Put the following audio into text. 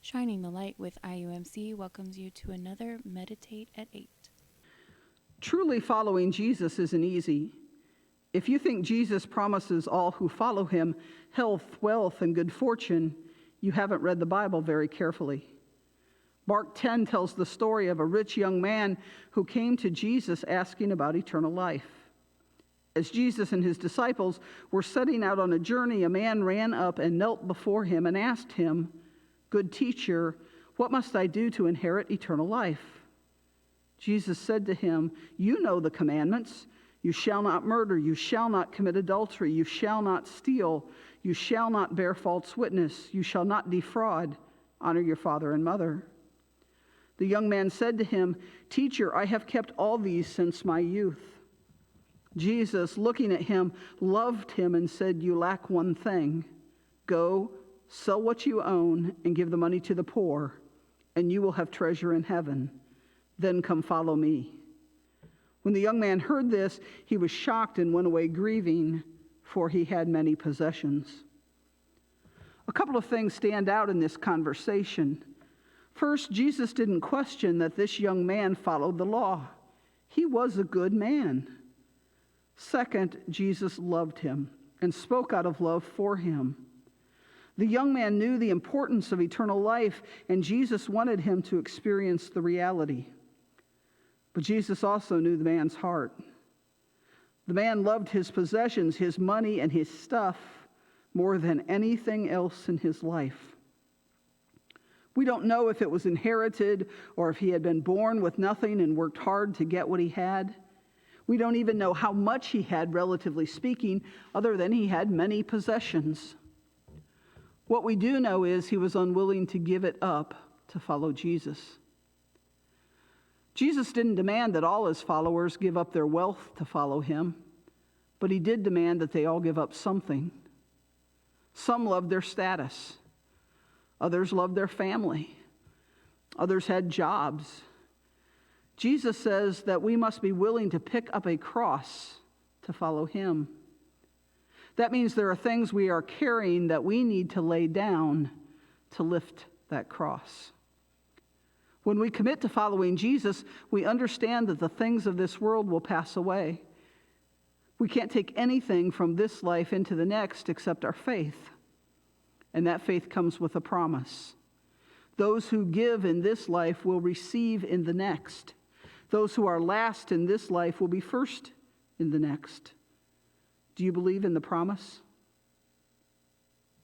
Shining the Light with IUMC welcomes you to another Meditate at 8. Truly following Jesus isn't easy. If you think Jesus promises all who follow him health, wealth, and good fortune, you haven't read the Bible very carefully. Mark 10 tells the story of a rich young man who came to Jesus asking about eternal life. As Jesus and his disciples were setting out on a journey, a man ran up and knelt before him and asked him, "Good teacher, what must I do to inherit eternal life?" Jesus said to him, "You know the commandments. You shall not murder. You shall not commit adultery. You shall not steal. You shall not bear false witness. You shall not defraud. Honor your father and mother." The young man said to him, "Teacher, I have kept all these since my youth." Jesus, looking at him, loved him and said, "You lack one thing. Go, sell what you own and give the money to the poor, and you will have treasure in heaven. Then come follow me." When the young man heard this, he was shocked and went away grieving, for he had many possessions. A couple of things stand out in this conversation. First, Jesus didn't question that this young man followed the law. He was a good man. Second, Jesus loved him and spoke out of love for him. The young man knew the importance of eternal life, and Jesus wanted him to experience the reality. But Jesus also knew the man's heart. The man loved his possessions, his money, and his stuff more than anything else in his life. We don't know if it was inherited or if he had been born with nothing and worked hard to get what he had. We don't even know how much he had, relatively speaking, other than he had many possessions. What we do know is he was unwilling to give it up to follow Jesus. Jesus didn't demand that all his followers give up their wealth to follow him, but he did demand that they all give up something. Some loved their status. Others loved their family. Others had jobs. Jesus says that we must be willing to pick up a cross to follow him. That means there are things we are carrying that we need to lay down to lift that cross. When we commit to following Jesus, we understand that the things of this world will pass away. We can't take anything from this life into the next except our faith. And that faith comes with a promise. Those who give in this life will receive in the next. Those who are last in this life will be first in the next. Do you believe in the promise?